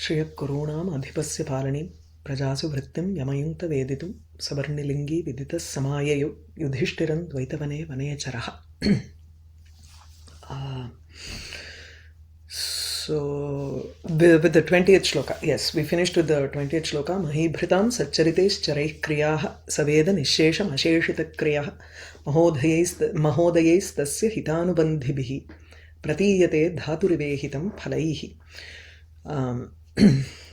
Shriyak Kurunam Adhipasya Palanim Prajasu Vrittim Yamayunta Veditum Sabarnilingi Viditas Samayayu Yudhishtiran Dvaitavane Vanecharaha. So, with the 20th shloka, yes, we finished with the 20th shloka. Mahibhritam Satcharites Charaih Kriyaha Saveda Nishesham Asheshita Kriyaha Mahodayais Tasya Hitanubandhibihi Pratiyate Dhaturivehitam Phalaihi.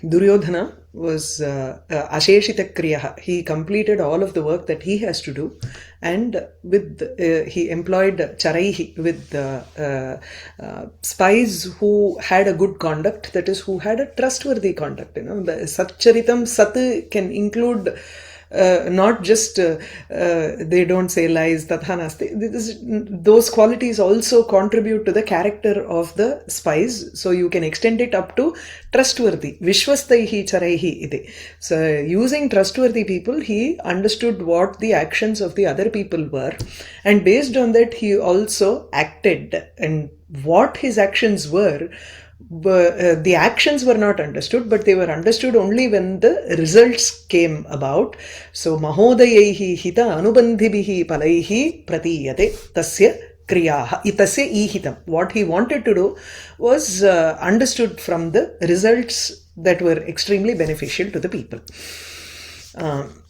Duryodhana was Asheshita Kriyaha. He completed all of the work that he has to do, and with he employed Charaihi, with spies who had a good conduct, that is, who had a trustworthy conduct. Satcharitam, Sat can include not just they don't say lies, tathanasti. Those qualities also contribute to the character of the spies, so you can extend it up to trustworthy. Vishwastaihi charaihi ide. So using trustworthy people, he understood what the actions of the other people were, and based on that he also acted, and what his actions were. The actions were not understood, but they were understood only when the results came about. So, Mahodayaihi hita anubandhibihi palaihi pratiyate tasya kriyaha itasya ihitam. What he wanted to do was understood from the results that were extremely beneficial to the people.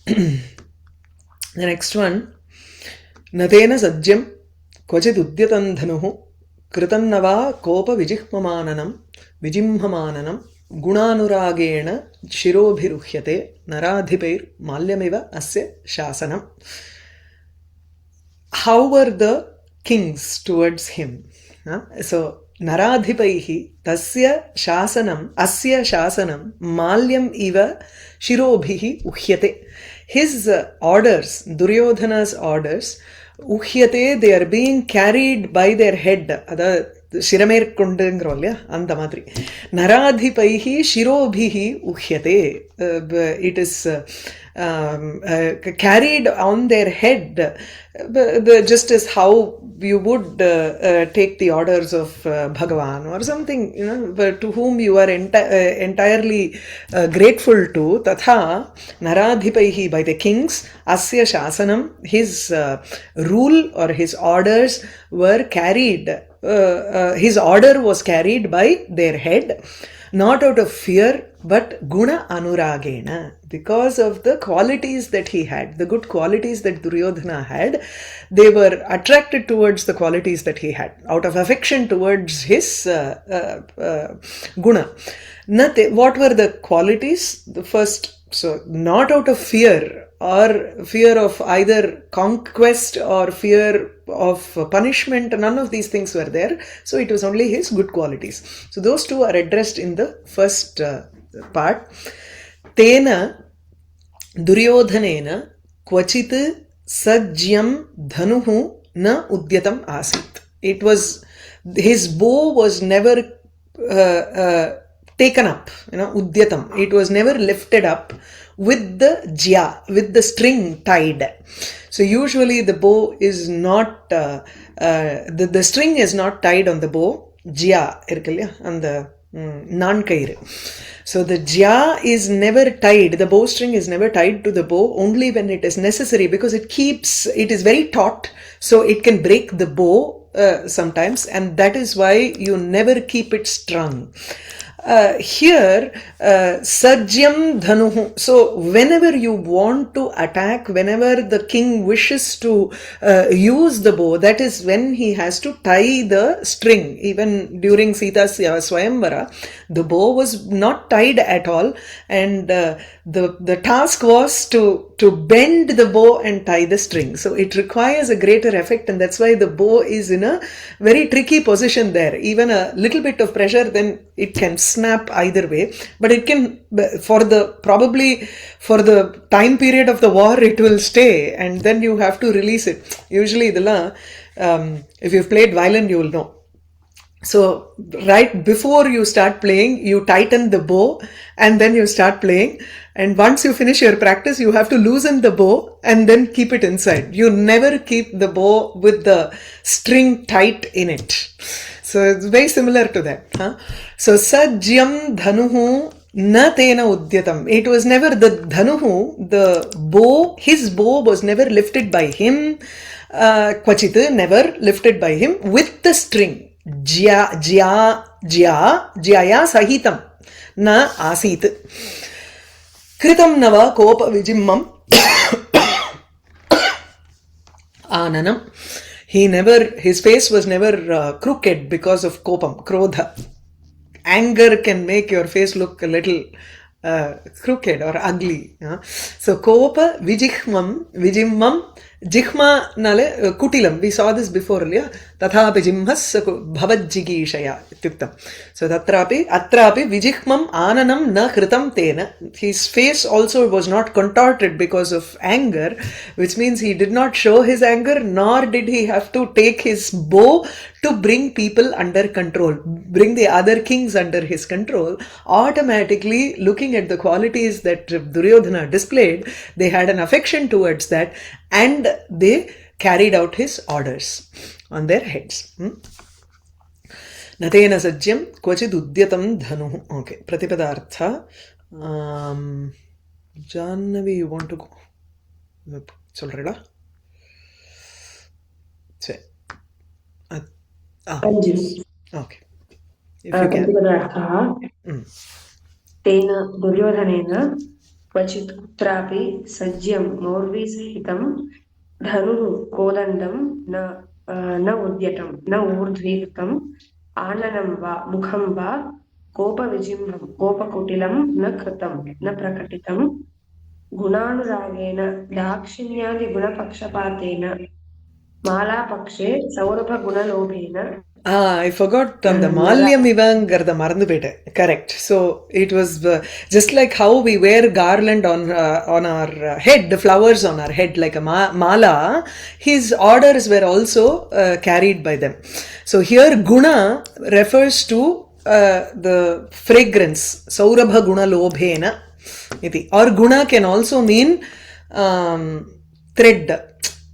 The next one, Natena sajjam kvachit udyatan dhanuhu Kritannava kopa vijihmamananam vijimhamananam gunanuragena shirobhiruhyate naradhipair malyamiva asya shasanam. How were the kings towards him? So, naradhipaihi tasya shasanam asya shasanam malyam iva shirobhihi uhyate. His orders, Duryodhana's orders, uhyate, they are being carried by their head. Ada shiramer kundengrolya anda madri. Naradhipaihi shirobhihi uhyate. It is carried on their head, just as how you would take the orders of Bhagavan or something, to whom you are entirely grateful to. Tatha naradhipaihi, by the kings, asya shasanam, his rule or his orders were carried. His order was carried by their head, not out of fear, but guna anuragena, because of the qualities that he had, the good qualities that Duryodhana had. They were attracted towards the qualities that he had, out of affection towards his guna. What were the qualities? The first, so not out of fear, or fear of either conquest or fear of punishment, none of these things were there. So it was only his good qualities. So those two are addressed in the first part. Tena Duryodhanena kvachit sajjam dhanuhu na udyatam asit. It was, his bow was never taken up, udyatam. It was never lifted up with the jya, with the string tied. So usually the bow is not, the string is not tied on the bow. Jya irukilla, and the nankair. So the jya is never tied, the bowstring is never tied to the bow, only when it is necessary, because it is very taut, so it can break the bow sometimes, and that is why you never keep it strung. Here, sajjam dhanuhu. So, whenever you want to attack, whenever the king wishes to use the bow, that is when he has to tie the string. Even during Sita's Swayamvara, the bow was not tied at all, and the task was to bend the bow and tie the string. So it requires a greater effect, and that's why the bow is in a very tricky position there. Even a little bit of pressure, then it can snap either way. But it can, probably for the time period of the war, it will stay, and then you have to release it. Usually, if you've played violin, you will know. So right before you start playing, you tighten the bow and then you start playing. And once you finish your practice, you have to loosen the bow and then keep it inside. You never keep the bow with the string tight in it. So it's very similar to that. So sajjam dhanuhu Na tena udyatam. It was never the dhanuhu, the bow, his bow was never lifted by him. Kvachit, never lifted by him with the string. Jyaya sahitam. Na asit. Kritam nava kopa vijimmam. Ananam. His face was never crooked because of kopam, krodha. Anger can make your face look a little crooked or ugly. So, kopa vijimmam, jihma nale kutilam. We saw this before earlier. Tatha vijimhas bhavajjigishaya ityuktam. So, atrapi vijihmam ananam na kritam tena. His face also was not contorted because of anger, which means he did not show his anger, nor did he have to take his bow to bring people under control, bring the other kings under his control. Automatically, looking at the qualities that Duryodhana displayed, they had an affection towards that, and they carried out his orders on their heads. Natena sajyam kvachid udyatam dhanu. Okay, pratipadartha. Jannavi, you want to go? Solreda? Say. Okay. If you can. Tena Duryodhanena kvachit kutrapi sajyam morvi sahitam dhanuhu kodandam na udyatam na urdhvitam ananam va mukham va kopa vijimham kopa kutilam na kritam na prakatitam gunanuragena dakshinyadi gunapakshapatena mala pakshe saurabha gunalobhena. I forgot on the Malyam Ivangartha Marandupete. Correct. So it was just like how we wear garland on our head, the flowers on our head like a mala. His orders were also carried by them. So here Guna refers to the fragrance. Saurabha Guna Lobhena. Or Guna can also mean thread.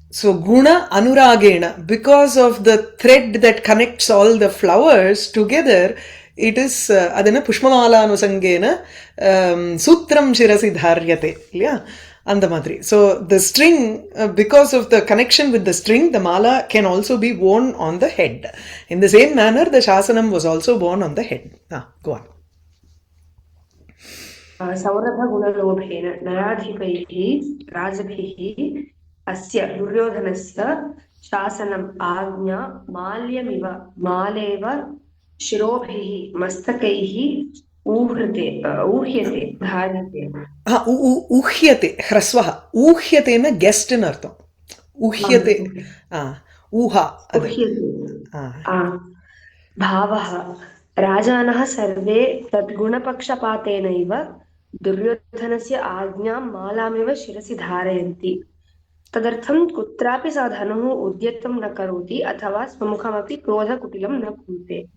So, guna anuragena, because of the thread that connects all the flowers together, it is adana pushpamala anusangena sutram shirasi dharyate. Yeah, andamadri. So, the string, because of the connection with the string, the mala can also be worn on the head. In the same manner, the shasanam was also worn on the head. Go on. Saurabha gunalobhena nayadhipaihi rajabhihi asya Duryodhanasya shasanam agnya malyamiva maleva shirobhihi mastakaihi uhyate dharite. Uhyate hrasvaha. Uhyate na guest in artham. Uhyate. Uha. Bhavaha rajanah sarve tadgunapakshapatena Duryodhanasya ajñam malamiva shirasi dharayanti. Tadartham kutrapi sadhanuhu udyatam na karoti athava swamukhamaphi krodha kutilam na kunte.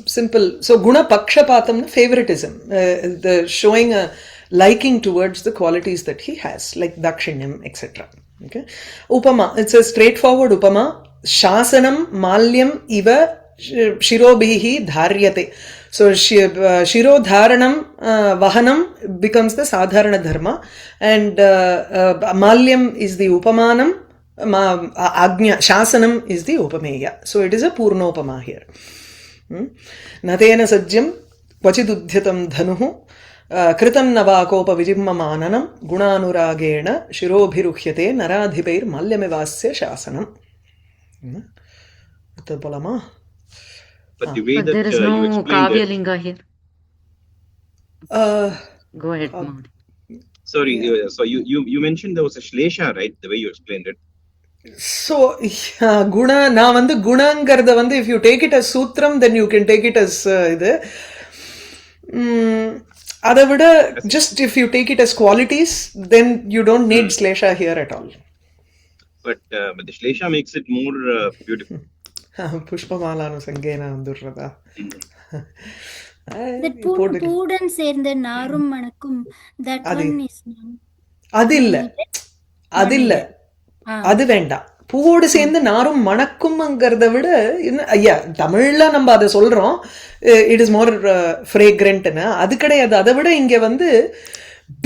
Simple. So guna pakshapatam, favoritism, the showing a liking towards the qualities that he has, like dakshinyam, etc. Okay. Upama, it's a straightforward upama. Shasanam malyam iva shirobhihi dharyate. So shiro dharanam vahanam becomes the sadharana dharma, and malyam is the upamanam, agnya shasanam is the upameya. So it is a purnopama here. Natena sajyam kvachidudhyatam dhanuhu kritam navakopa vijimmamananam gunanuragena shirobhiruhyate naradhipair malyamevasya shasanam. But the way that there is no kavya linga here. Go ahead, Mom. Sorry, so you mentioned there was a shlesha, right? The way you explained it. So, guna, na vandu gunangarda vandu, if you take it as sutram, then you can take it as adavida, just if you take it as qualities, then you don't need shlesha here at all. But the shlesha makes it more beautiful. Pushpamalanu sangena andurrada. That Poodan சேர்ந்த நாரும் மணக்கும், that one is adilla அது வேண்டாம். பூவோடு சேர்ந்து நாரும் மணக்கும்ங்கிறத விட ஐயா தமிழ்ல நம்ம அதை சொல்றோம், இட் இஸ் மோர் ஃப்ரேக்ரண்ட்னு. அது கிடையாது. அதை விட இங்க வந்து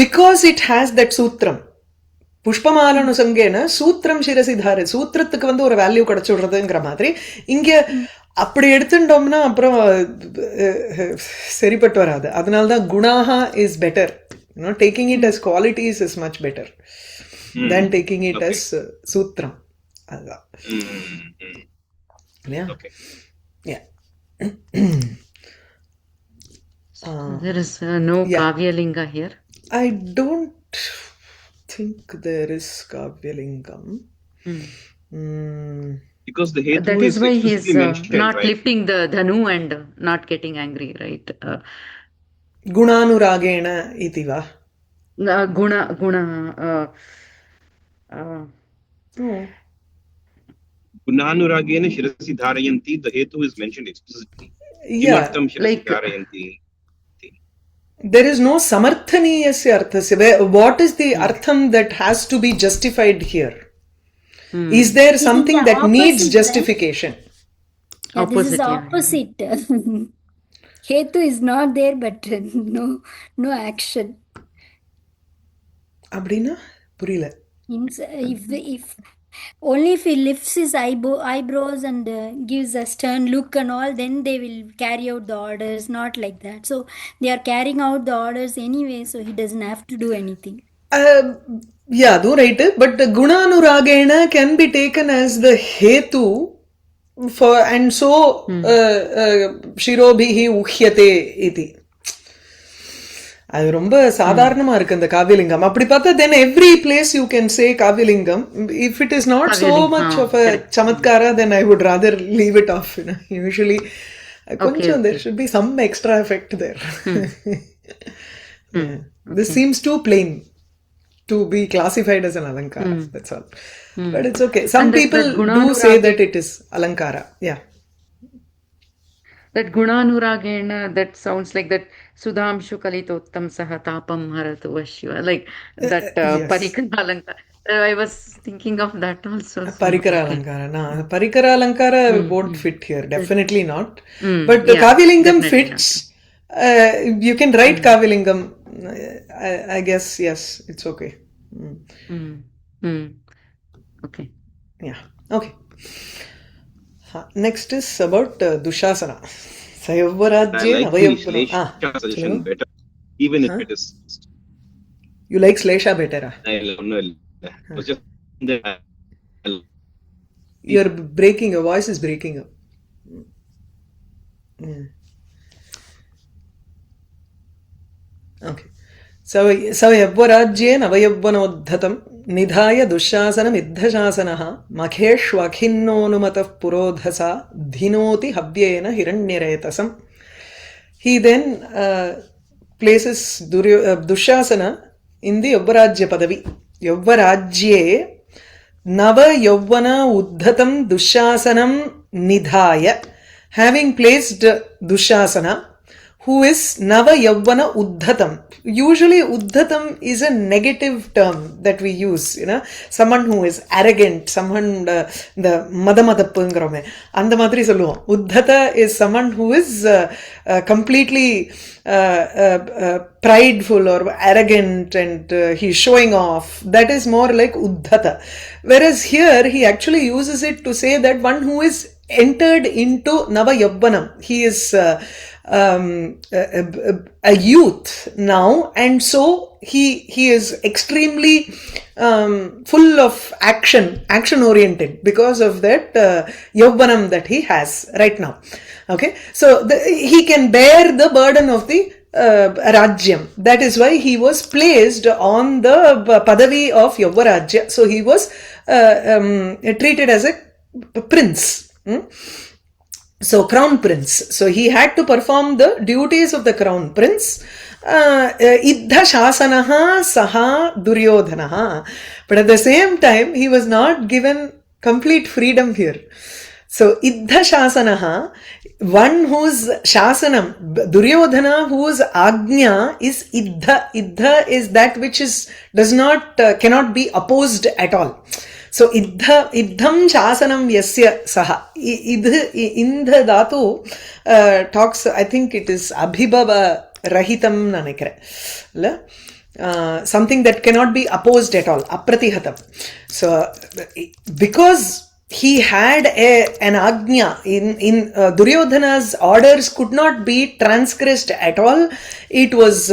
பிகாஸ் இட் ஹேஸ் தட் சூத்திரம், புஷ்பமாலனு சங்கேன சூத்திரம் சிரசிதாரு, சூத்திரத்துக்கு வந்து ஒரு வேல்யூ கிடைச்சு விடுறதுங்கிற மாதிரி இங்க அப்படி எடுத்துட்டோம்னா அப்புறம் சரிப்பட்டு வராது. அதனால்தான் குணாஹா is better. Taking it as qualities is much better than taking it as sutram. அதுதான் இல்லையா? Yeah. There is no Kavyalinga here. I don't think there is Kavyalingam. Because the hetu That is why he is mentioned, not right? lifting the dhanu and not getting angry, right? Gunanuragena iti va? Guna. Gunanuragena shirasi dharayanti. The hetu is mentioned explicitly. Yeah, Kimartham shirasi like dharayanti. there is no samarthaniyasya arthasya. What is the artham that has to be justified here? Is there something the that needs opposite, justification? Yeah, this is Opposite, yeah. opposite. Hetu is not there, but no action. அப்படின்னா புரியல. If only if he lifts his eyebrows and gives a stern look and all, then they will carry out the orders. Not like that. So they are carrying out the orders anyway, so he doesn't have to do anything. Yeah, do right. But the gunanuragena can be taken as the hetu for, and so shirobhihi uhyate iti. அது ரொம்ப சாதாரணமா இருக்கு இந்த காவியலிங்கம். அப்படி பார்த்தா then every place you can say காவியலிங்கம். If it is not so much of a chamatkara, then I would rather leave it off. Usually கொஞ்சம் there should be some extra effect there. This seems too plain to be classified as an alankara. That's all. But it's okay. Some people do say that it is alankara. Yeah. That Gunanuragena, that sounds like that Sudhamshu Kalitottam Saha Tapam Haratu Vashya, like that Yes. Parikara Alankara. I was thinking of that also. Parikara alankara. No, parikara alankara won't fit here. Definitely not. But the yeah, Kavilingam definitely fits. You can write Kavilingam. I guess, yes, it's okay. Okay. Yeah. Okay. Next is about Dushasana. Sayavvarajye I like the Navayavvana. Shlesha suggestion better, even if it is. You like Shlesha better? I don't know. It was just You're breaking. Your voice is breaking up. Okay. Sayavvarajye Navayavvanodhatam Nidhaya Dushasana Middhashasanaha Makheshwakhinnonumatah Purodhasa Dhinoti Havyena Hiranyaretasam. He then places Dushasana in the Yavvarajya Padavi. Yavvarajye Nava Yavvana Uddhatam Dushasanam Nidhaya. Having placed Dushasana, who is Nava Yavvana Uddhatam. Usually Uddhatam is a negative term that we use, someone who is arrogant, someone the madamathappungrome. And the madri solluvom. Uddhata is someone who is completely prideful or arrogant and he's showing off. That is more like Uddhata. Whereas here he actually uses it to say that one who is entered into Nava Yavvanam. He is a youth now, and so he is extremely full of action oriented because of that Yavvanam that he has right now. Okay, so he can bear the burden of the Rajyam. That is why he was placed on the Padavi of Yavvarajya. So he was treated as a prince. So crown prince. So he had to perform the duties of the crown prince. Iddha shasanaha saha Duryodhanaha. But at the same time, he was not given complete freedom here. So Iddha shasanaha, one whose shasanam, Duryodhana, whose agnya is Iddha. Iddha is that which cannot be opposed at all. So iddham shasanam yasya saha. In the dhatu talks, I think it is abhibhava rahitam nanikre. Something that cannot be opposed at all, apratihatam. So because he had an agnya in Duryodhana's orders could not be transgressed at all. It was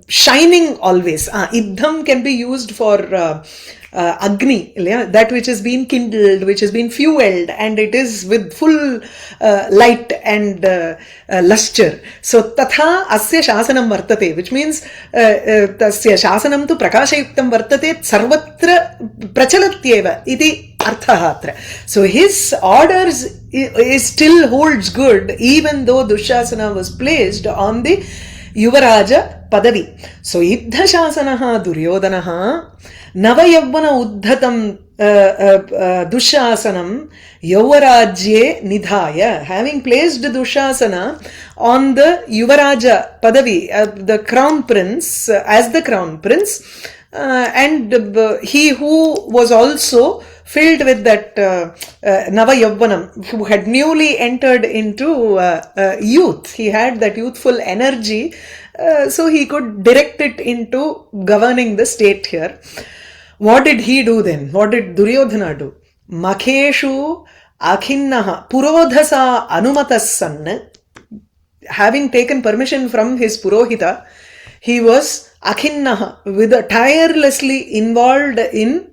shining always. Idham can be used for agni, that which has been kindled, which has been fueled, and it is with full light and luster. So tatha asya shasanam vartate, which means tasya shasanam tu prakashayuktam vartate sarvatra prachalatyeva iti arthaha atra. So his orders is still holds good even though Dushasana was placed on the Yuvaraja padavi. So iddha shasanaha Duryodhanaha navayavvana uddhatam Dushasanam Yavarajye nidhaya, having placed Dushasana on the Yuvaraja padavi, the crown prince, as the crown prince, and he who was also filled with that Nava Yavvanam, who had newly entered into youth. He had that youthful energy, so he could direct it into governing the state here. What did he do then? What did Duryodhana do? Makheshu akhinnaha purodhasa anumatassan. Having taken permission from his purohita, he was akhinnaha, tirelessly involved in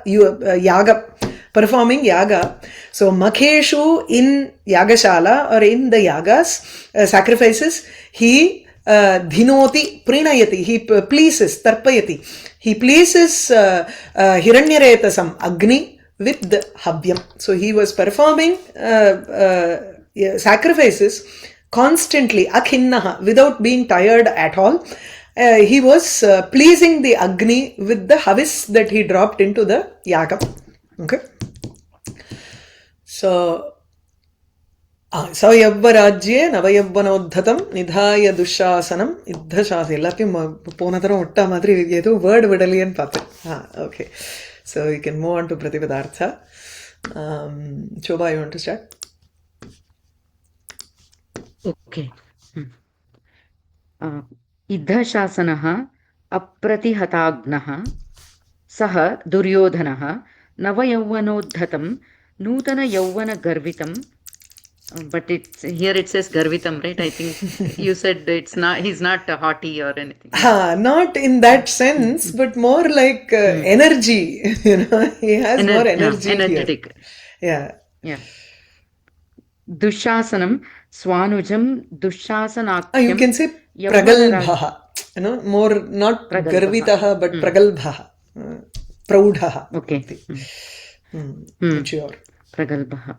yaga, performing yaga. So makheshu, in yagashala or in the yagas, sacrifices, he dhinoti prinayati, he pleases, tarpayati, he pleases hiranyaretasam agni with the havyam. So he was performing sacrifices constantly, akhinnaha, without being tired at all. He was pleasing the Agni with the havis that he dropped into the yaga. Okay. So, Sayavvarajye Navayavvanodhatam Nidhaya Dushasanam Iddhashasa. Ellathiyum ponatharam utta madri edho word vidaliyan paathen. Okay. So we can move on to Pratipadartha. Shobha, you want to start? Okay. इद्धशासनः अप्रतिहताग्नः सः दुर्योधनः नवयौवनोद्धतं नूतनयौवनगर्वितं, but it's here it says garvitam, right? I think you said it's not, he's not haughty or anything. Not in that sense, but more like energy. He has more energy. Energetic. Here. Yeah. Dushasanam Swanujam Dushasanakyam. You can say pragalbhaha. More not garvitaha but pragalbhaha. Praudhaha. Okay. Sure. Pragalbhaha.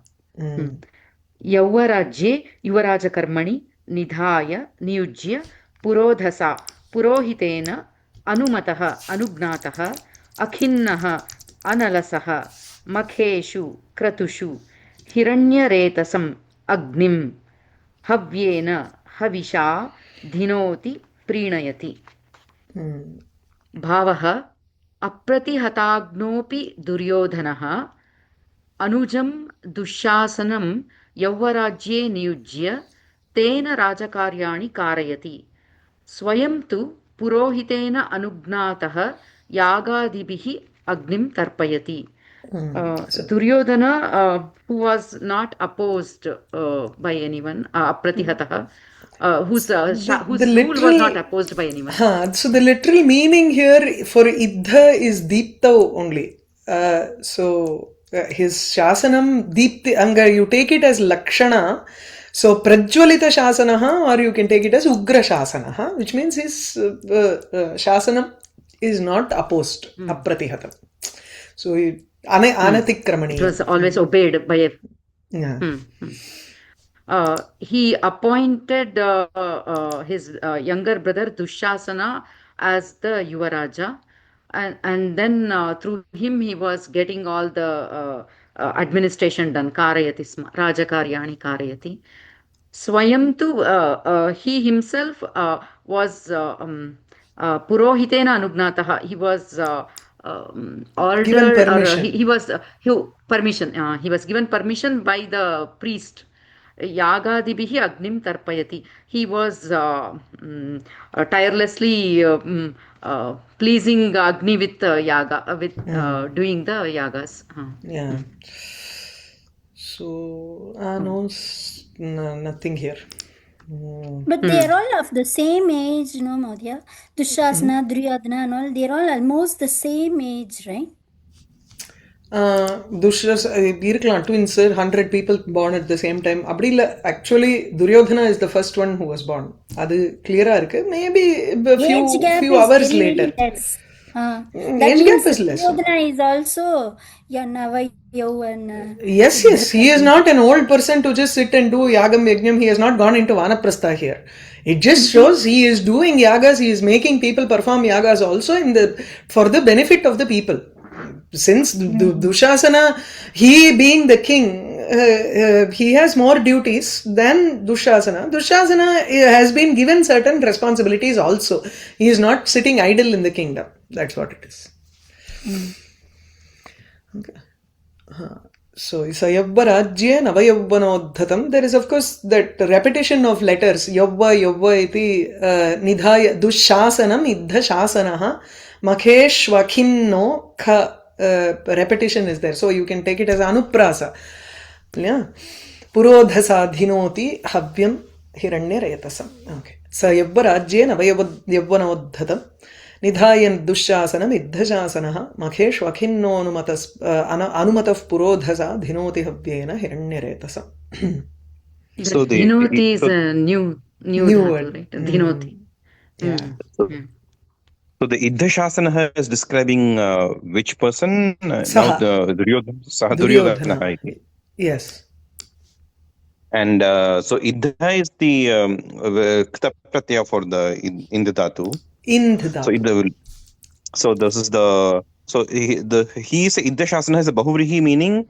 Yavarajye Yuvarajakarmani Nidhaya Niyujya Purodhasa Purohitena Anumataha Anugnataha Akhinnaha Analasaha Makheshu Kratushu Hiranyaretasam Agnim Havyena Havisha Dhinoti Prinayati. Bhavaha Apratihataagnopi Duryodhanaha Anujam Dushasanam Yavarajye Niyujya Tena Rajakaryani Karayati. Swayam tu Purohitena Anugnataha Yagadibihi Agnim Tarpayati. Duryodhana, who was not opposed by anyone, Apratihataha, whose rule was not opposed by anyone. So the literal meaning here for Iddha is Deepta only. So his Shasanam Deepti Anga, you take it as Lakshana. So Prajwalita Shasanaha, or you can take it as Ugra Shasanaha, which means his Shasanam is not opposed, Apratihatam. So Anatikramani. It was always obeyed by a... he appointed his younger brother Dushasana as the Yuvaraja, and then through him he was getting all the administration done. Karayati sma, Rajakaryani Karayati. Swayam tu, he himself was Purohitena Anugnataha. He was ordered, Given or permission. he was permission. He was given permission by the priest. Yagadibihi agnim tarpayati. He was tirelessly pleasing Agni with yaga, with doing the yagas. Yeah. So, no, nothing here. But they are all of the same age, no, Maudya? Dushasana, Duryodhana and all, they are all almost the same age, right? Dushras இருக்கலாம் twins 100 people born at the same time அப்படி இல்ல actually Duryodhana is the first one who was born அது clear-ஆ இருக்கு maybe a Age gap few is hours very later less. That age means gap is less. Duryodhana is also Yanava Yauvan. Yes, he is not an old person to just sit and do yagam yajnam. He has not gone into vanaprastha here. It just shows he is doing yagas, he is making people perform yagas also for the benefit of the people. Since Dushasana, he being the king, he has more duties than Dushasana. Dushasana has been given certain responsibilities also. He is not sitting idle in the kingdom. That's what it is. Okay. So, Yavva Rajye Navayavvanodhatam. There is, of course, that repetition of letters. Yavva iti nidhaya dushsasanam iddha shasanaha makheshvakhinno kha. Repetition is there. So, you can take it as anuprasa. Yeah. Purodhasa dhinoti havyam hiranyarayatasam. Okay. Sa Yavva Rajye Navayavvanodhatam. Nidhayan dushsasanam iddhashasanaha makheshvakhinno anumataf purodhasa dhinoti havyena hiranyaretasam. So Dhinoti is a new word. right? Dhinoti. Yeah. So the Iddhashasana is describing which person? Saha. Duryodhana. Yes. And so Iddha is the Kta pratyaya for the Indha dhatu. Indha. So this is he is Iddhashasana has a Bahuvrihi, meaning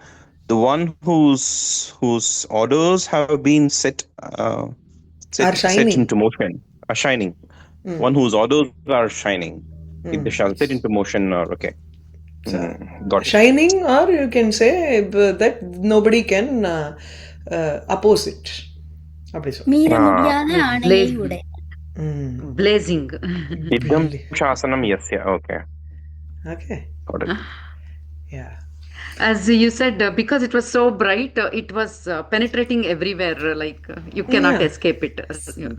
the one whose orders have been set into motion, are shining. One whose orders are shining. Iddhashasana set into motion. Okay. Got it. Shining, or you can say that nobody can oppose it. மீற முடியாத ஆணையை உடைய. Blazing. Iddham shasanam yasya. Okay. Okay. Got it. Yeah. As you said, because it was so bright, it was penetrating everywhere. Like you cannot escape it,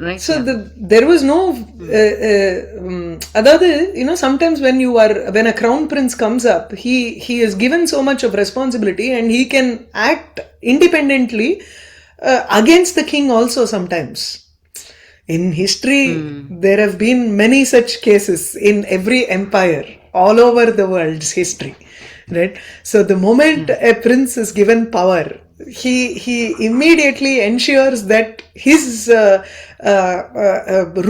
right? So there was no. Sometimes when a crown prince comes up, he is given so much of responsibility, and he can act independently against the king also sometimes. In history, there have been many such cases in every empire all over the world's history. Right? So the moment a prince is given power, he immediately ensures that his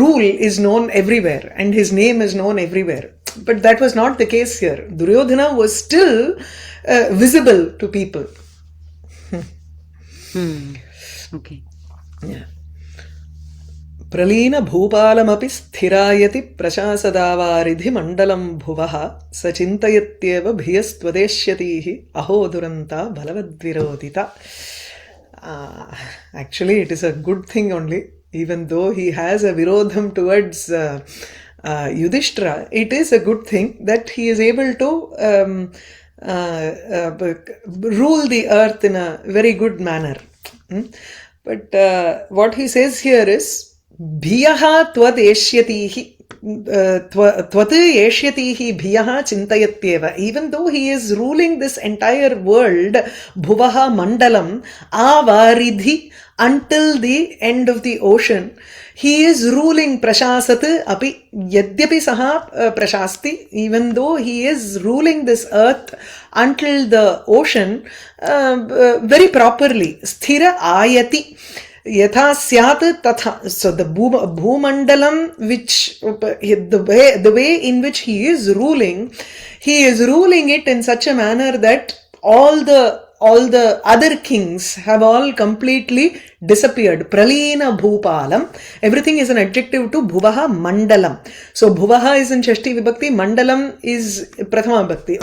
rule is known everywhere and his name is known everywhere. But that was not the case here. Duryodhana was still visible to people. Okay. Yeah. Pralina bhupalamapi sthirayati prashasadavaridhi mandalam bhuvaha sachintayatyeva bhiyastvadeshyatihi aho duranta balavat virodita. Actually, it is a good thing only. Even though he has a virodham towards Yudhishtira, it is a good thing that he is able to rule the earth in a very good manner. But what he says here is Bhiyaha tvad eshyatihi tvat eshyatihi bhiyaha chintayatyeva. Even though he is ruling this entire world, bhuvaha mandalam avaridhi, until the end of the ocean, he is ruling prashasat api yadyapi saha prashasti. Even though he is ruling this earth until the ocean very properly, sthira ayati yatha syat tatha. So the bhumandalam, which the way in which he is ruling it in such a manner that all the other kings have all completely disappeared. Pralina bhupalam. Everything is an adjective to bhuvaha mandalam. So bhuvaha is in Shashti vibhakti, mandalam is prathama vibhakti,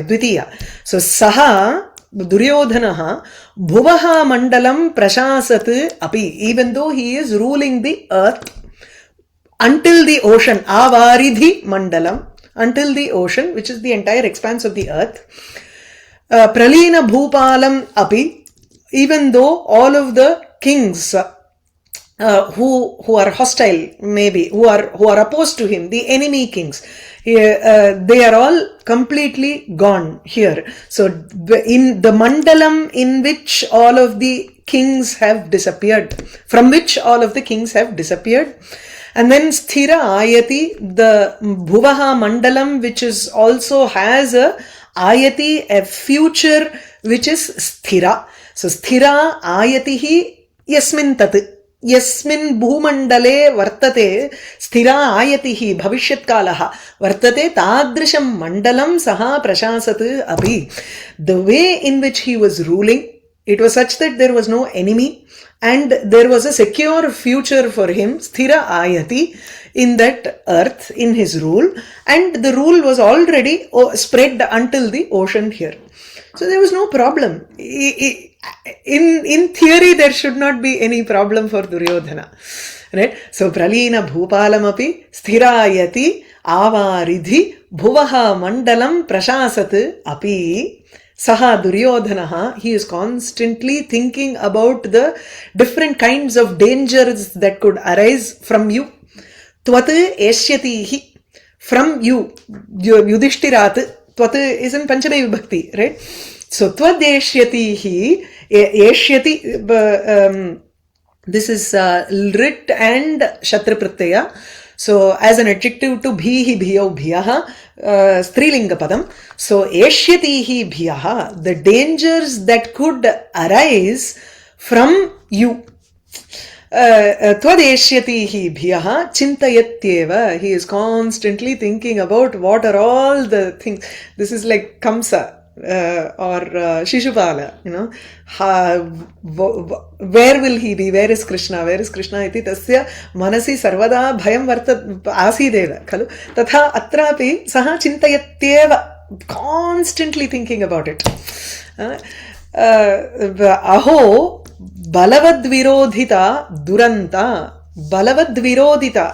dvitiya. So saha Duryodhanaha bhuvaha mandalam prashasat api. Even though he is ruling the earth until the ocean, avaridhi mandalam, until the ocean, which is the entire expanse of the earth. Pralina bhupalam api, even though all of the kings who are hostile, maybe who are opposed to him, the enemy kings, they are all completely gone here. So in the mandalam in which all of the kings have disappeared, from which all of the kings have disappeared. And then sthira ayati, the bhuvaha mandalam, which is also has a ayati, a future which is sthira. So sthira ayatihi yasmin tat, yasmin bhumandale vartate sthira ayatihi bhavishyat kalaha vartate tadrisham mandalam saha prashasat api. The way in which he was ruling, it was such that there was no enemy and there was a secure future for him, sthira ayati, in that earth, in his rule, and the rule was already spread until the ocean here. So there was no problem. In theory, there should not be any problem for Duryodhana. Right? So pralina bhupalam api sthirayati avaridhi bhuvaha mandalam prashasat api. Saha Duryodhanaha, he is constantly thinking about the different kinds of dangers that could arise from you. Tvat eshyatihi, from you. Yudhishtirat, tvat is in Panchama vibhakti, right? So tvat eshyatihi, eshyati, this is lit and shatra pratyaya. So as an adjective to bhihi bhiyau bhiyaha, strilinga padam. So eshyatihi bhiyaha, the dangers that could arise from you. Twadeshyatihi bhiyaha chintayatyeva, he is constantly thinking about what are all the things. This is like Kamsa or Shishupala, you know, where will he be, where is Krishna, iti tasya manasi sarvada bhayam vartat asideva khalu, tatha atrapi saha chintayatyeva, constantly thinking about it. Aho Balwad विरोधिता दुरंता, Balwad विरोधिता,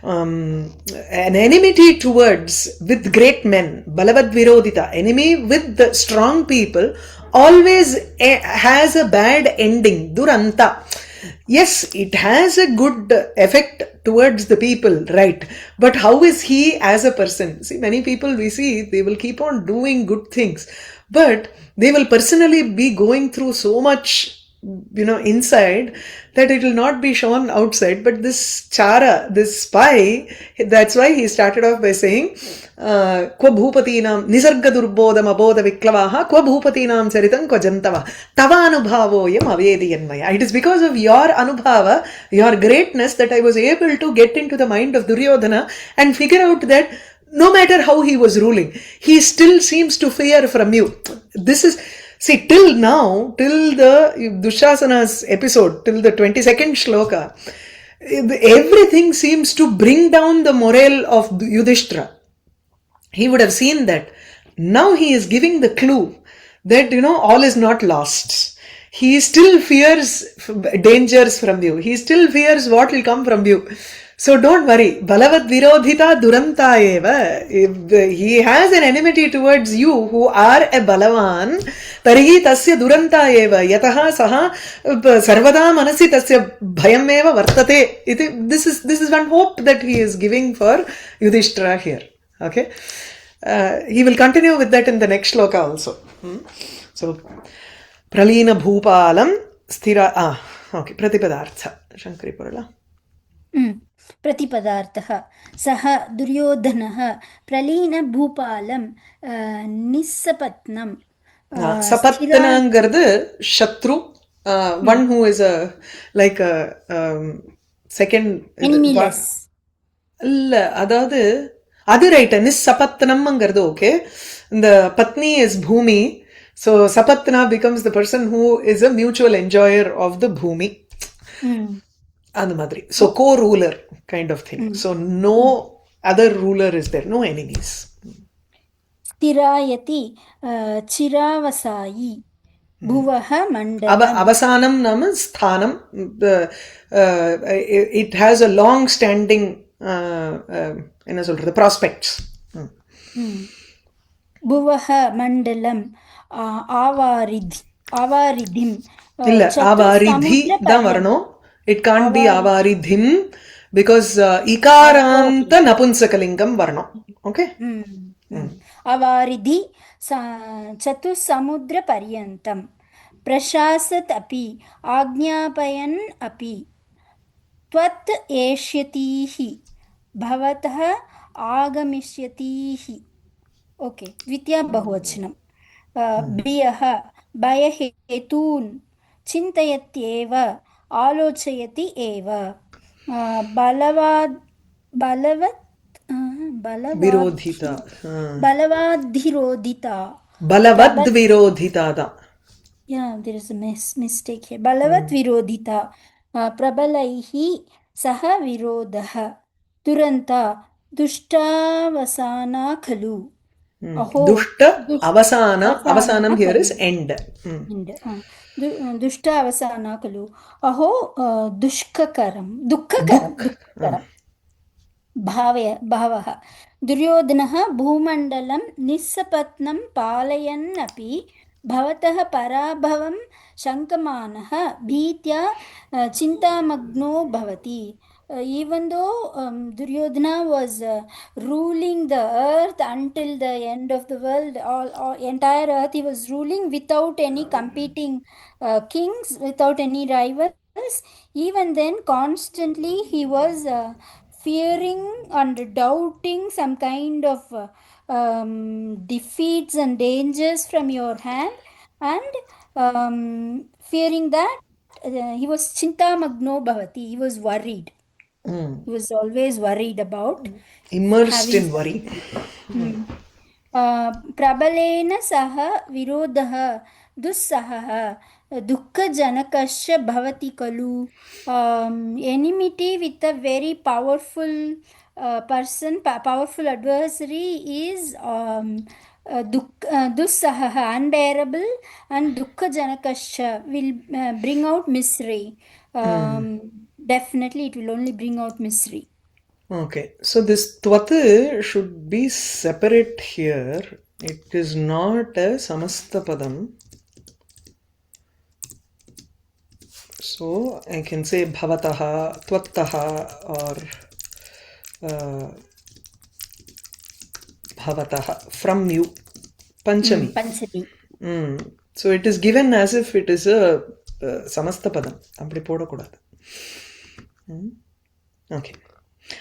an enmity towards with great men, Balwad विरोधिता, enemy with the strong people always has a bad ending, duranta. Yes, it has a good effect towards the people, right? But how is he as a person? See, many people we see, they will keep on doing good things, but they will personally be going through so much, you know, inside, that it will not be shown outside. But this chara, this spy, that's why he started off by saying, Kwa bhupatinam nisarga durbodam aboda viklavaha kwa bhupatinam charitam kwa jantava tava anubhavoyam avediyanmaya. It is because of your anubhava, your greatness, that I was able to get into the mind of Duryodhana and figure out that no matter how he was ruling, he still seems to fear from you. This is, see, till now, till the Dushasana's episode, till the 22nd shloka, everything seems to bring down the morale of Yudhishtira. He would have seen that. Now he is giving the clue that, you know, all is not lost. He still fears dangers from you. He still fears what will come from you. So don't worry. Balavad virodhita duranta eva. If he has an enmity towards you who are a balavan, tarihi tasya duranta eva. Yataha saha sarvada manasi tasya bhayam eva vartate. This is one hope that he is giving for Yudhishtira here. Okay. He will continue with that in the next shloka also. So, pralina bhupalam sthira. Okay. Pratipadartha. Shankari Purala. प्रतिपदार्थः सः दुर्योधनः प्रलीनभूपालं निस्सपत्नं सपत्नங்கிறது शत्रु, one who is a like a second enemyless. இல்ல, அதாவது அது right. நிஸ்ஸபத்னம்ங்கிறது okay. இந்த பத்னி is பூமி, So sapatna becomes the person who is a mutual enjoyer of the bhumi. And madri. So co-ruler kind of thing. So no other ruler is there, no enemies. Sthirayati chiravasai bhuvaha mandalam. Avasanam nama sthanam. It has a long standing என்ன சொல்றது prospects. Bhuvaha mandalam avaridhim. இல்ல avaridhi தான் வரணும். It can't be avaridhim because ikaranta napunsakalingam varnam. Okay? Avaridhi chatussamudra paryantam prashasat api agnapayan api tvat eshyatihi bhavatah agamishyatihi. Okay, Vitya Bahuvachanam. Briyaha Bayahetun Chintayatyeva Alochayati Eva Balavad Virodhita. Balavadhirodhita. Balavad virodhita da. Yeah, there is a mistake here. Balavad virodhita. Prabalaihi saha virodaha. Turanta Dustavasana khalu. Dushta avasana. Avasanam here is end. Dushta avasana khalu. Aho dushkakaram. Dukkakaram. Bhavaha. Duryodhanaha bhumandalam nissapatnam palayan api bhavatah parabhavam shankamanaha bhitya chintamagno bhavati. Even though Duryodhana was ruling the earth until the end of the world, all entire earth, he was ruling without any competing kings, without any rivals. Even then, constantly he was fearing and doubting some kind of defeats and dangers from your hand, and fearing that he was chintamagno bhavati. He was worried. He was always worried about. Immersed in worry. Prabalena saha virodaha dussaha dukkha janakasya bhavati kalu. Enmity with a very powerful person, powerful adversary is dussaha, unbearable, and dukkha janakasya will bring out misery. Definitely it will only bring out misery. Okay, so this tvatu should be separate here. It is not a samasta padam. So I can say bhavataha, tvataha, or bhavataha, from you. Panchami. Panchami. So it is given as if it is a samasta padam. Appadi podakudadu. Okay.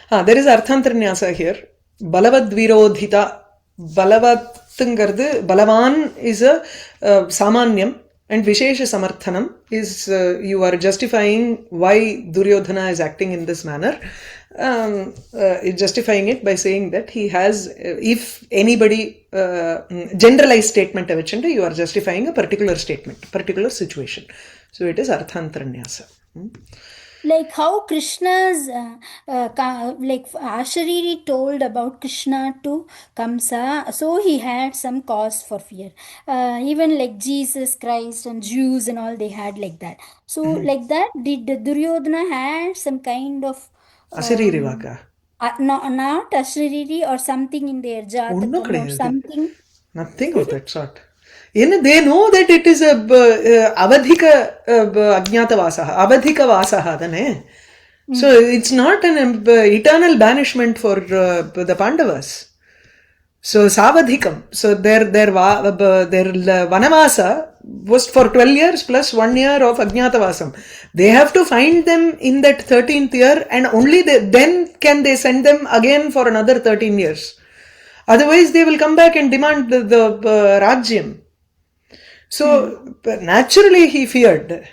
There is Arthantarnyasa here. Balavad virodhita. Balavatngardu, Balavan is a Samanyam, and Vishesha Samarthanam is you are justifying why Duryodhana is acting in this manner. Justifying it by saying that he has, if anybody, generalized statement, you are justifying a particular statement, particular situation. So it is Arthantarnyasa. Like how Krishna's, like Ashariri told about Krishna to Kamsa, so he had some cause for fear. Even like Jesus Christ and Jews and all, they had like that. So like that, did Duryodhana had some kind of Ashariri vaka? Not Ashariri or something in their Jatakam or something. Nothing of that sort. They know that it is a avadhika ajnatavasaha, avadhika vasaha, dane. So it's not an eternal banishment for the Pandavas. So savadhikam. So their vanavasa was for 12 years plus 1 year of ajnatavasam. They have to find them in that 13th year, and only then can they send them again for another 13 years. Otherwise they will come back and demand the Rajyam. So naturally he feared.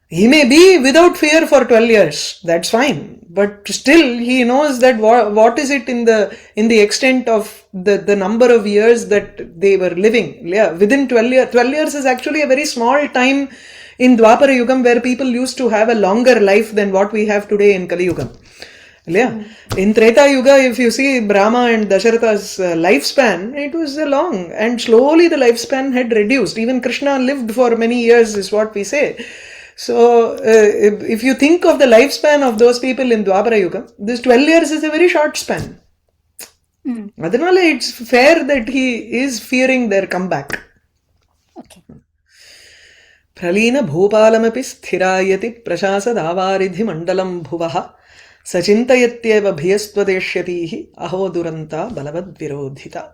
He may be without fear for 12 years. That's fine. But still, he knows that what is it in the extent of the number of years that they were living. Yeah, within 12 years. 12 years is actually a very small time in Dwapara Yugam, where people used to have a longer life than what we have today in Kali Yugam. Yeah. In Treta Yuga, if you see Brahma and Dasharatha's lifespan, it was long, and slowly the lifespan had reduced. Even Krishna lived for many years, is what we say. So, if you think of the lifespan of those people in Dwapara Yuga, this 12 years is a very short span. Adhanala, it's fair that he is fearing their comeback. Okay. Pralina bhopalamapi sthirayati prashasadavaridhi mandalam bhuvaha sachintayatyeva bhiyastvadeshyatihi aho duranta balavad virodhita.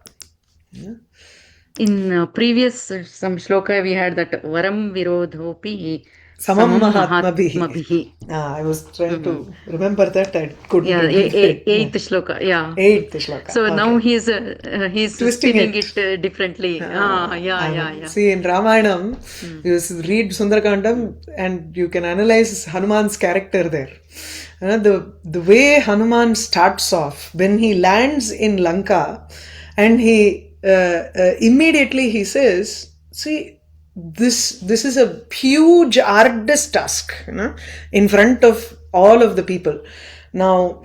In previous some shloka we had that varam virodhopi Samam mahatmabhihi. I was trying to remember that. I couldn't. Yeah, eighth shloka. Yeah. Eighth shloka. So okay. Now he's Twisting spinning it differently. Yeah. See, in Ramayanam, you read Sundarakandam and you can analyze Hanuman's character there. The way Hanuman starts off, when he lands in Lanka, and he immediately he says, see, this is a huge arduous task, in front of all of the people. Now,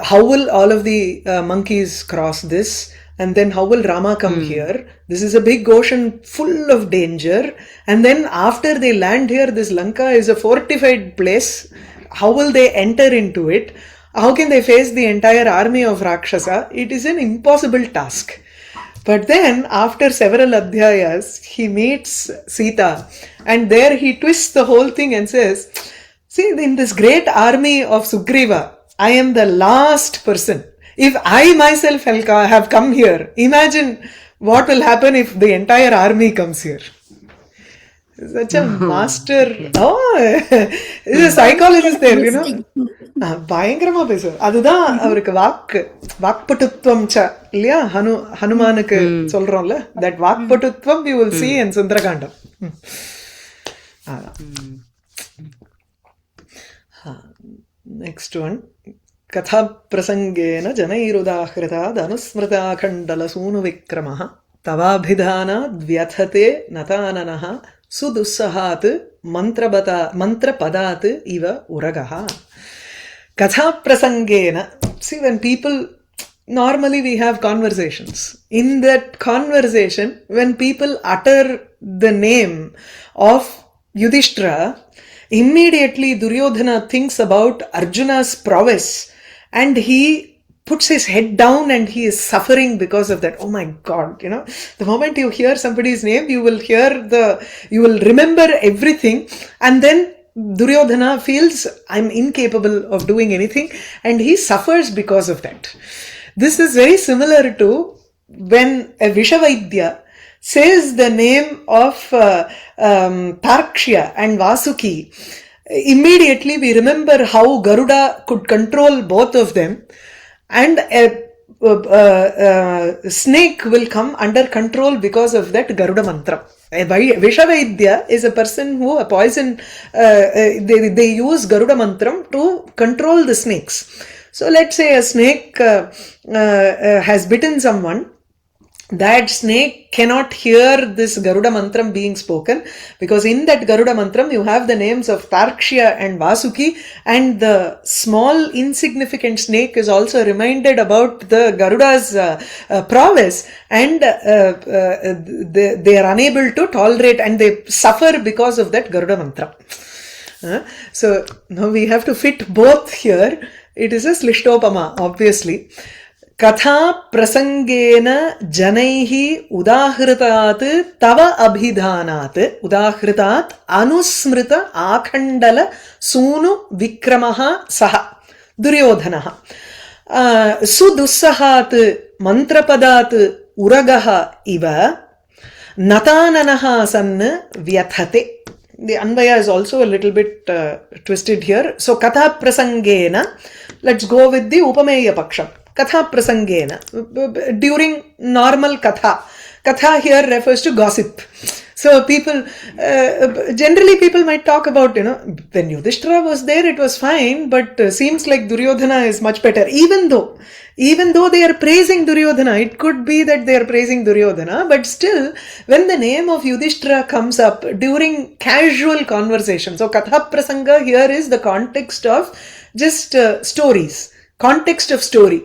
how will all of the monkeys cross this? And then how will Rama come here? This is a big ocean full of danger. And then after they land here, this Lanka is a fortified place. How will they enter into it? How can they face the entire army of Rakshasa? It is an impossible task. But then, after several adhyayas, he meets Sita, and there he twists the whole thing and says, see, in this great army of Sugriva, I am the last person. If I myself have come here, imagine what will happen if the entire army comes here. Such a master. He's a psychologist there, பயங்கரமா பேசுவார். அதுதான் அவருக்கு வாக்பட்டுத்வம் இல்லையா, ஹனுமானுக்கு சொல்றோம்ல, that வாக்பட்டுத்வம் you will see in Sundarakandam. Next one. Katha prasangena janairudahrita danusmrita khandala sunu vikramaha tavabhidhana dvyathate natananaha sudussahat mantrapadat iva uragaha. Katha prasangena. See, when people, normally we have conversations. In that conversation, when people utter the name of Yudhishtira, immediately Duryodhana thinks about Arjuna's prowess, and he puts his head down and he is suffering because of that. Oh my God, the moment you hear somebody's name, you will remember everything, and then Duryodhana feels, I'm incapable of doing anything, and he suffers because of that. This is very similar to when a Vishavaidya says the name of Tarkshya and Vasuki. Immediately we remember how Garuda could control both of them, and a snake will come under control because of that Garuda mantra. A Vishavaidya is a person who a poison, they use Garuda mantram to control the snakes. So let's say a snake has bitten someone. That snake cannot hear this Garuda mantram being spoken, because in that Garuda mantram you have the names of Tarkshya and Vasuki, and the small insignificant snake is also reminded about the Garuda's prowess, and they are unable to tolerate and they suffer because of that Garuda mantra. So now we have to fit both here. It is a Slishtopama, obviously. Katha prasangena janaihi udahritat tava abhidhanat udahritat anusmrita akhandala sunu vikramaha saha Duryodhanaha sudussahat mantrapadat uragaha iva natananaha san vyathate. The Anvaya is also a little bit twisted here. So Katha prasangena, let's go with the Upameya Paksham. Katha prasangena, during normal katha. Katha here refers to gossip. So people, generally people might talk about, when Yudhishtira was there, it was fine, but seems like Duryodhana is much better. Even though they are praising Duryodhana, it could be that they are praising Duryodhana, but still, when the name of Yudhishtira comes up during casual conversation, so Katha Prasanga here is the context of just stories, context of story.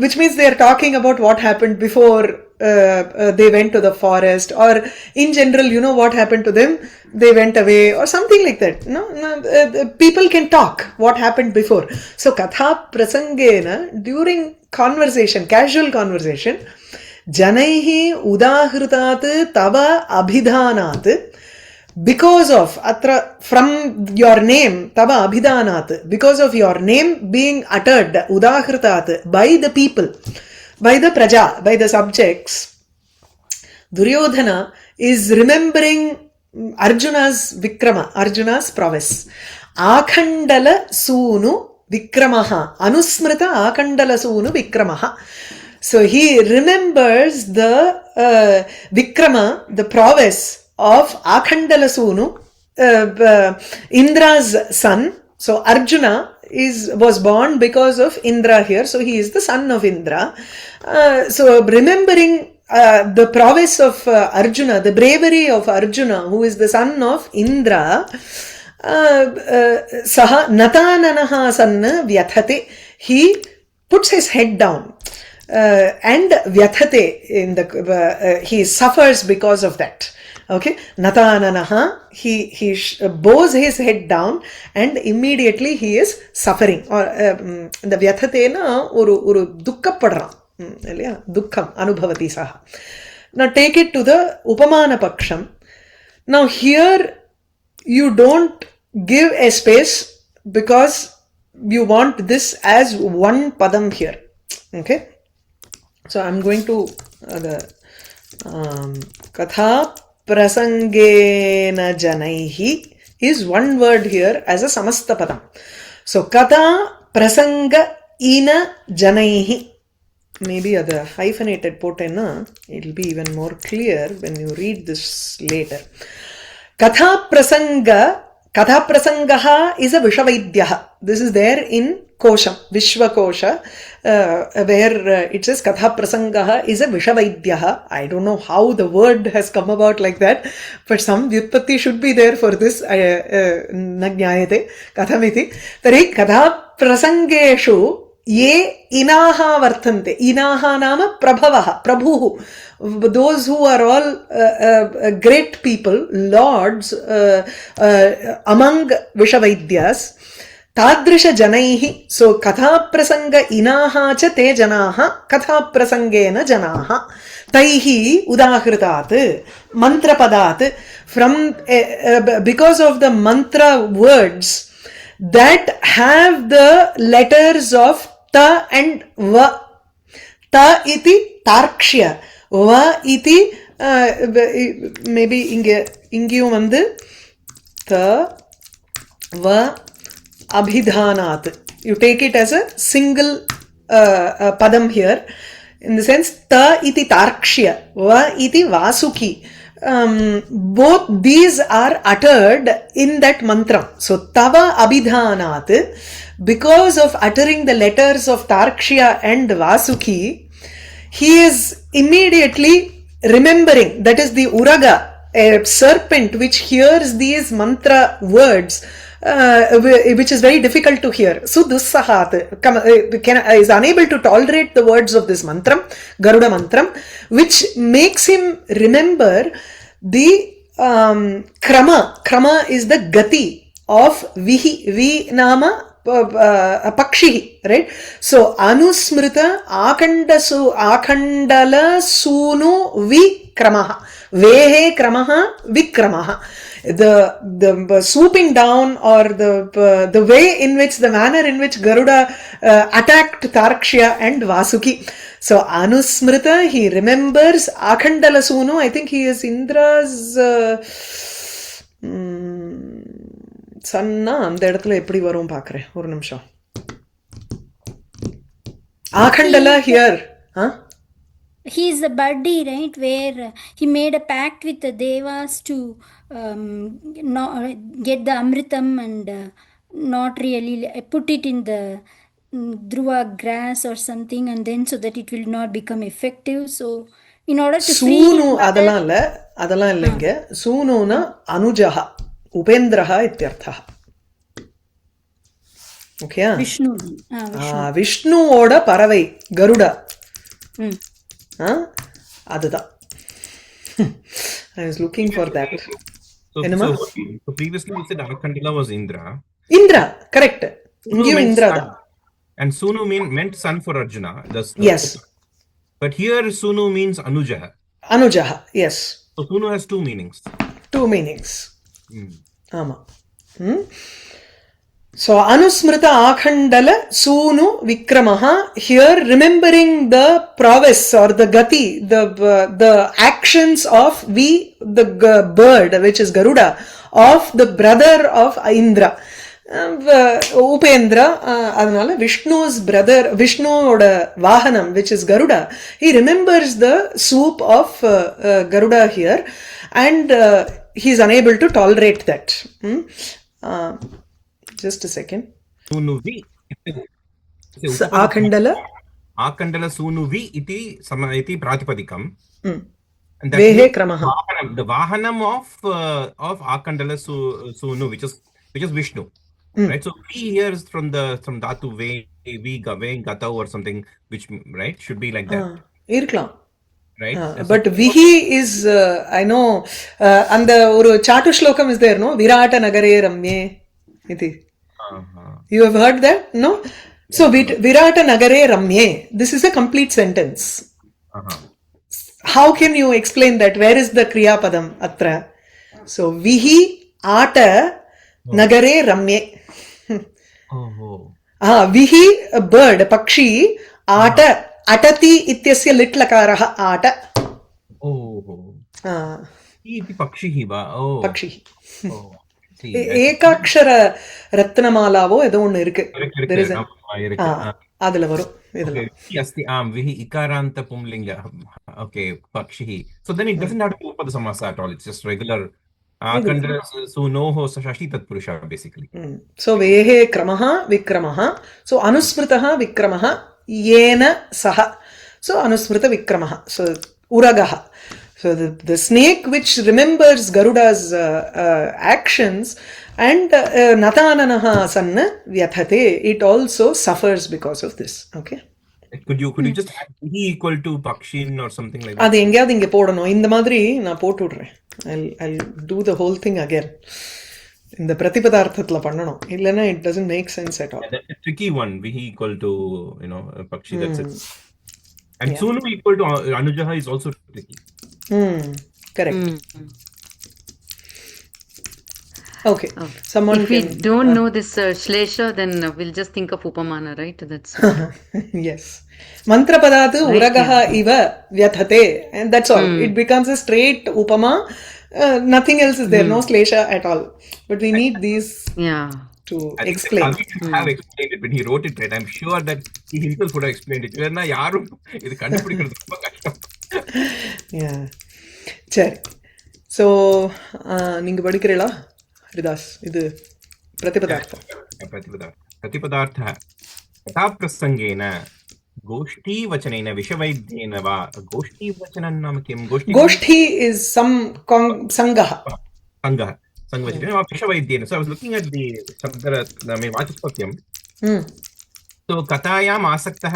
Which means they are talking about what happened before they went to the forest, or in general, what happened to them, they went away, or something like that. People can talk what happened before. So katha prasangena, during conversation, casual conversation, janaihi udahritat tava abhidhanat, because of from your name, tava abhidhanat, because of your name being uttered, udahritat, by the people, by the praja, by the subjects, Duryodhana is remembering Arjuna's vikrama, Arjuna's prowess. Akhandala sunu vikramaha, anusmrita akhandala sunu vikramaha. So he remembers the vikrama, the prowess of Akhandala Sunu, Indra's son. So Arjuna was born because of Indra here. So he is the son of Indra. So remembering the prowess of Arjuna, the bravery of Arjuna, who is the son of Indra, Saha Natananaha sanna vyathate. He puts his head down. And vyathate, he suffers because of that. Okay, Natananaha, he bows his head down and immediately he is suffering. Or the vyathatena oru dukkapadran, dukkam anubhavati saha. Now take it to the upamana paksham. Now here you don't give a space because you want this as one padam here. Okay, so I'm going to katha prasangena janaihi is one word here as a samasta padam. So katha prasanga ina janaihi. Maybe the hyphenated potena, it will be even more clear when you read this later. Katha prasangaha is a Vishavaidyaha. This is there in Kosham, Vishwa Kosha, where it says Katha prasangaha is a Vishavaidyaha. I don't know how the word has come about like that, but some vyutpatti should be there for this. Nagyayate kathamiti. Tari Katha prasangeshu ye inaha varthante. Inaha nama prabhavaha, prabhuhu. Those who are all great people, lords among Vishavaidyas, Tadrisha janaihi. So katha prasanga inaha cha te janaha katha prasangena janaha taihi udahritat mantra padat, from because of the mantra words that have the letters of ta and va. Ta iti tarkshya, va iti maybe ingiyum vandu ta va abhidhanat. You take it as a single padam here, in the sense ta iti tarkshya, va iti vasuki. Both these are uttered in that mantra. So tava abhidhanat, because of uttering the letters of tarkshya and vasuki, he is immediately remembering. That is the uraga, a serpent which hears these mantra words, which is very difficult to hear. Sudussahat is unable to tolerate the words of this mantram, Garuda mantram, which makes him remember the krama. Krama is the gati of vihi. Vi nama pakshihi, right? So anusmrita akhandala sunu vikramaha. Vehe kramaha vikramaha. The swooping down, or the way in which, the manner in which Garuda attacked Tarkshya and Vasuki. So anusmrita, he remembers Akhandala Sunu. I think he is Indra's son. அந்த இடத்துல எப்படி வரும் பார்க்கிறேன், ஒரு நிமிஷம். Akhandala here, huh? he is the buddy, right? Where he made a pact with the devas to get the amritam and not really put it in the dhruva grass or something, and then so that it will not become effective. So, in order to free his சூனு mother, அதெல்லாம் இல்லைங்க. சூனுனா அனுஜஹ உபேந்திரஹ இத்தியர்த்தः. Okay, Vishnu. விஷ்ணுவோட பறவை கருடா. அதுதான். I was looking for that. So previously we said Arkandala was Indra. Indra, correct. இங்கேயும் இந்திரா தான். And Sunu meant son for Arjuna. Yes. But here Sunu means Anuja. Anujaha, yes. So Sunu has two meanings. Two meanings. ஆமா. So Anusmrita Akhandala Sunu Vikramaha, here remembering the prowess or the gati, the actions of the bird, which is Garuda, of the brother of Indra. Upendra, adnala Vishnu's brother, Vishnuoda Vahanam, which is Garuda, he remembers the swoop of Garuda here, and he is unable to tolerate that. Just a second. Sunuvi. Akhandala. Akhandala Sunuvi iti pratipadikam. And Vehe kramaha. The Vahanam of Akhandala Sunu, which is Vishnu. Right, so we here is from Dhatu ve gata or something, which right should be like that. Irkalam. Right, but Vihi is I know, and the oru chatu shlokam is there, no? Virata nagare ramye iti. You have heard that, no? So Virata nagare ramye, this is a complete sentence. How can you explain that? Where is the kriya padam atra? So Vihi ata nagare ramye. Vihi, a bird, pakshi, ata, atati ityasya lit lakaraha ata. Iti pakshihi ba? Oh. Pakshihi. ஏகாட்சர ரத்னமாலாவோ ஏதோ ஒண்ணு இருக்கு. அதுல வரும் இதுல. Vihi ikaranta pumlinga. Okay, pakshihi. So then it doesn't have to go for the samasa at all. It's just regular. Akhandala Sunoho Sashi Tatpurusha, basically. So Vehe Kramaha Vikramaha. So Anusmritaha Vikramaha Yena Saha. So Anusmrita Vikramaha. So Uragaha. So the snake which remembers Garuda's actions and Natananaha Sanna Vyathate, it also suffers because of this. Okay. Could you just add he equal to Pakshin or something like that? அது எங்கயாவது இங்க போடணும். இந்த மாதிரி நான் போட்டு விடுறேன். I'll do the whole thing again. இந்த பிரதிபதார்த்தத்துல பண்ணணும். இல்லனா it doesn't make sense at all. That's a tricky one. He equal to, Pakshi, that's it. And Sunu equal to Anujaha is also tricky. Correct. Okay. Someone if we don't know this Shlesha, then we'll just think of Upamana, right? That's yes. Mantra padatu uragaha iva vyathate, and that's all. It becomes a straight upama. Nothing else is there. No Shlesha at all. But we need these to explain. I have explained it when he wrote it, right? I'm sure that he himself would have explained it. இல்லனா யாரும் இது கண்டுபிடிக்கிறது ரொம்ப கஷ்டம். Yeah. சரி. So நீங்க படிக்கிறீங்களா? Hridas, இது பிரதிபதார்த்தம். प्रतिपदार्थः तथा प्रसंगेन गोष्ठी वचनेन विषवैद्येन वा गोष्ठी वचनं नाम किं? गोष्ठी is some sangah संवचनेन वा विषवैद्येन. So I was looking at the वाचस्पत्यं. So कथायाम् आसक्तः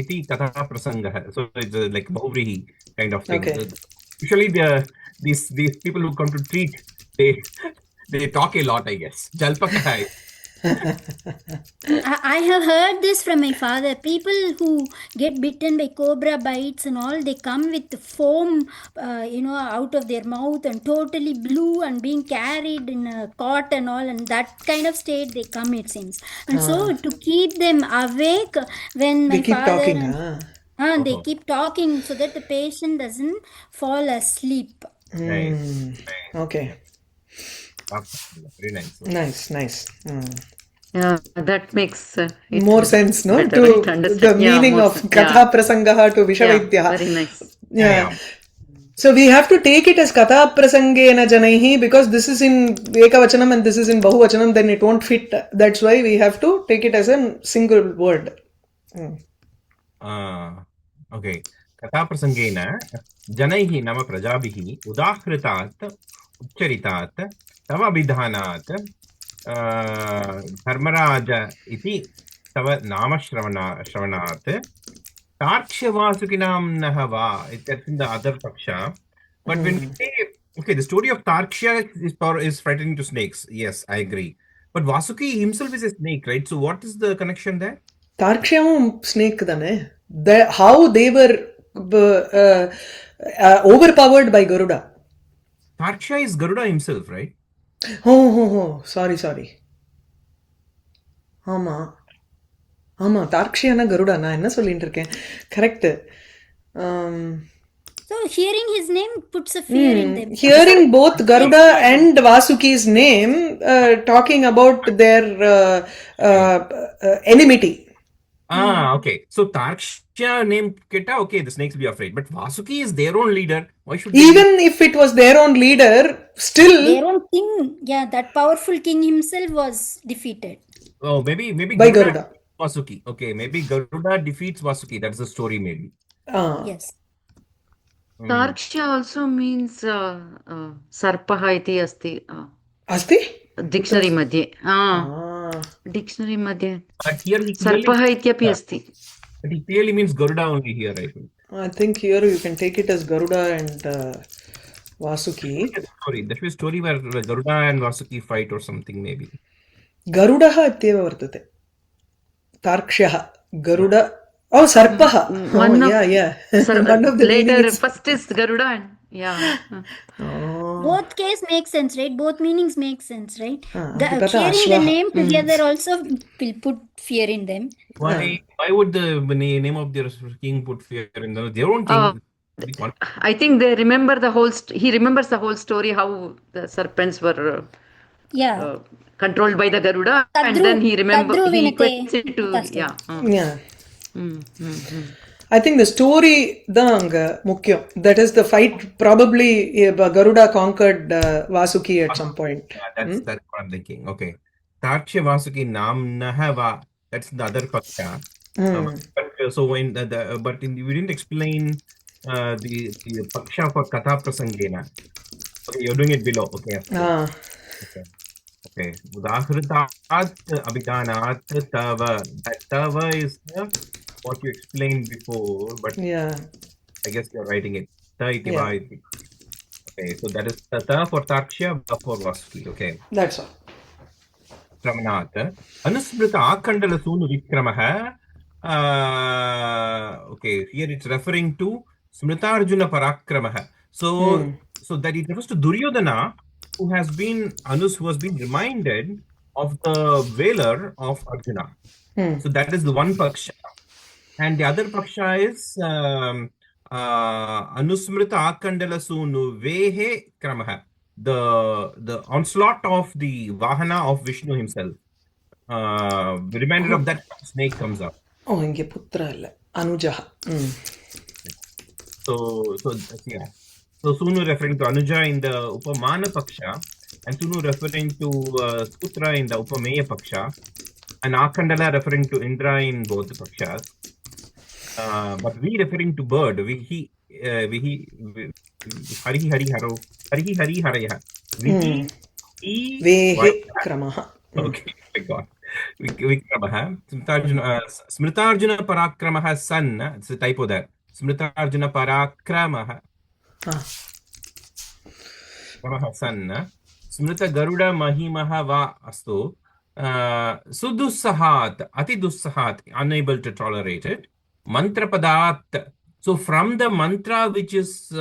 इति कथा प्रसंगः. So it's like बहुव्रीहि kind of thing. Okay. Usually these people who come to treat, they talk a lot, I guess. Jalpaka. I have heard this from my father. People who get bitten by cobra bites and all, they come with foam, out of their mouth and totally blue and being carried in a cot and all, and that kind of state they come, it seems. And so to keep them awake when my they keep father talking, they keep talking so that the patient doesn't fall asleep. Right. Okay. Very nice. Nice. Yeah, that makes it more sense, no? better, right? To Understand. the Yeah, meaning more of sense. Katha Prasangaha to Vishavaidyaha. Very nice. Yeah. So we have to take it as Katha Prasangena Janaihi because this is in Ekavachanam and this is in Bahuvachanam, then it won't fit. That's why we have to take it as a single word. Okay. Kathaprasangena janaihi nama prajabihi udahritat ucharitat tava vidhanat dharmaraja iti tava nama shravanat Tarkshavasukinam Nahava. That's in the other paksha. But when we say, okay, the story of Tarksha is frightening to snakes. Yes, I agree. But Vasuki himself is a snake, right? So what is the connection there? Tarkshyam snake dane. How they were overpowered by Garuda. Tarksha is Garuda himself, right? Oh, sorry. ஆமா தார்க்ஷியான கருடா நான் என்ன சொல்லிட்டு இருக்கேன் correct So hearing his name puts a fear in them. Hearing both Garuda and Vasuki's name talking about their enmity. Okay. So Tarksha name keta, okay, the snakes will be afraid. But Vasuki is their own leader. Why should even if it was their own leader, still their own king, that powerful king himself was defeated. Oh, maybe by Garuda. Vasuki. Okay, maybe Garuda defeats Vasuki. That's the story, maybe. Yes. Tarksha also means sarpaha iti asti. Asti? Dictionary madhye. Dictionary madhye. But here he sarpaha ityapi asti. But he clearly means Garuda only here, I think. I think here you can take it as Garuda and Vasuki. Sorry, that was a story where Garuda and Vasuki fight or something, maybe. Garudaha ityeva vartate. Tarkshaha. Garuda. Oh, Sarpaha. Yeah. One of the later, first is Garuda and Both case makes sense, right? Both meanings make sense, right? Hearing the name together also will put fear in them. Why would the name of their king put fear in them? Their own king. I think they remember he remembers the whole story, how the serpents were controlled by the Garuda, and then he equates it to I think the story danga mukyam. That is the fight. Probably Garuda conquered Vasuki at some point. That's what I'm thinking. Okay, Tarksha Vasuki Nam Nahava. That's the other paksha. So when we didn't explain the paksha for Katha Prasangena. Okay, you're doing it below. Okay. Okay. Udahritat abhidanat tava. That tava is what you explained before, but I guess you're writing it. Okay, so that is ta for Tarksha, va for Vasuki. Okay. That's all. Ramanat. Anusmrita akandala sunu vikramaha. Okay, here it's referring to Smritarjuna Parakramaha. So that it refers to Duryodhana, who has been reminded of the valor of Arjuna. So that is the one paksha. And the other paksha is Anusmrita Akandala Sunu Vehe Kramaha. The onslaught of the Vahana of Vishnu himself. The reminder of that snake comes up. Oh, inge putra illa. Anujaha. So Sunu referring to Anuja in the Upamana Paksha, and Sunu referring to Putra in the Upameya Paksha, and Akandala referring to Indra in both the Pakshas. But we referring to bird, Hari Haraya. Vehe Kramaha. Okay, my God. Vikramaha. Smritarjuna Parakramaha San. It's a typo there. Smritarjuna Parakramaha. San. Smrita Garuda Mahimaha Va Astu. Sudussahat. Ati Dussahat. Unable to tolerate it. Mantra Padat. So from the mantra which is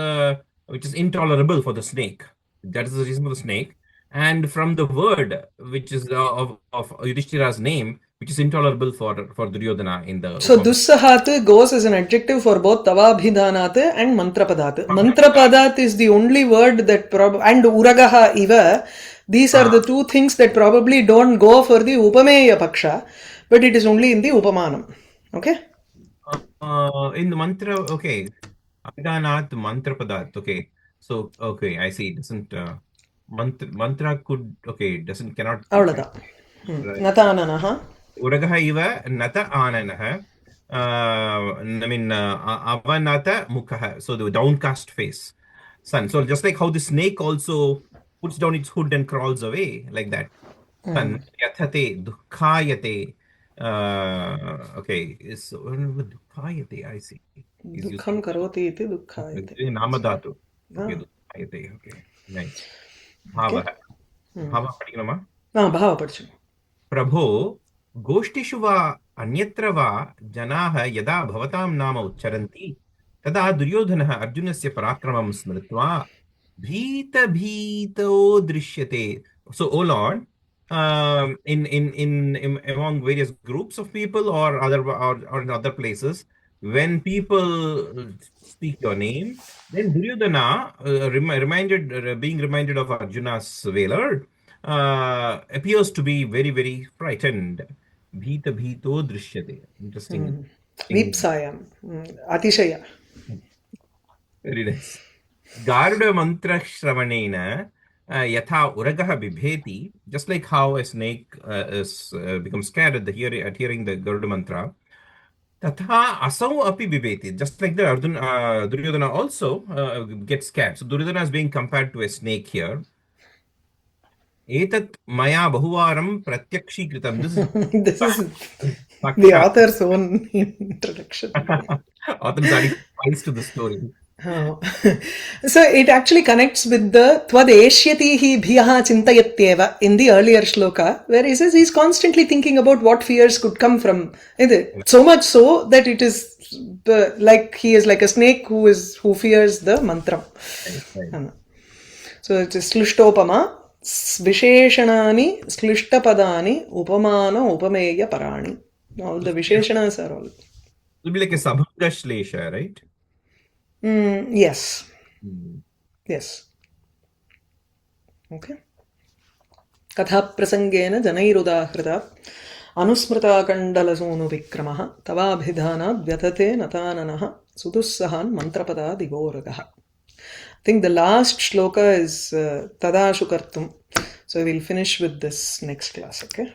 intolerable for the snake. That is the reason for the snake. And from the word which is of Yudhishtira's name, which is intolerable for Duryodhana in the So Dussahat goes as an adjective for both Tavabhidhanat and Mantrapadat. Mantrapadat is the only word that and Uragaha Iva. These are the two things that probably don't go for the Upameya Paksha, but it is only in the Upamanam. Okay? In the mantra, okay. Abhidhanat Mantrapadat. Okay. So, okay, I see. It doesn't mantra could, okay, doesn't cannot. Avlada. Natananaha. Uragaha iva nata ananaha. I mean, avanata mukhaha. So the downcast face. Sun. So just like how the snake also puts down its hood and crawls away, like that. Sun. Yathate dukhayate. Okay. So dukhayate, I see. Dukham karoti iti dukhayate. Namadhatu. Okay, dukhayate. Okay. Nice. Bhava. Bhava padinama. Bhava padchinu. प्रभो गोष्ठिषु वा अन्यत्र वा जनाः यदा भवतां नाम उच्चरन्ति तदा दुर्योधनः अर्जुनस्य पराक्रमं स्मृत्वा भीतो दृश्यते. So, O Lord, in among various groups of people or in other places, when people speak your name, then Duryodhana, being reminded of Arjuna's valor, appears to be very, very frightened. Bhito drishyate. Interesting. Vipsayam. Atishaya. Very nice. Garuda mantra shravanena yatha uragaha bibheti. Just like how a snake becomes scared at hearing the Garuda mantra. Tatha asau api bibheti. Just like the Duryodhana also gets scared. So Duryodhana is being compared to a snake here. Etat maya bahuvaram pratyakshikritam. This is the author's own introduction. Author's adding spice to the story. So it actually connects with the Twadeshyatihi bhiyaha chintayatyeva in the earlier shloka, where he says he's constantly thinking about what fears could come from it. So much so that it is like he is like a snake who fears the mantra. Right. So it is Slushtopama. Visheshanani, Sklishtapadani, Upamana, Upameya Parani. All the Visheshanas are all. It will be like a Sabhanga Shlesha, right? Yes. Yes. Okay. Katha prasangena janairudahrita anusmrita kandalasunu vikramaha tavabhidhana vyatate natananaha sudussahan mantrapada divoragaha. I think the last shloka is Tadashu Kartum. So we'll finish with this next class, okay?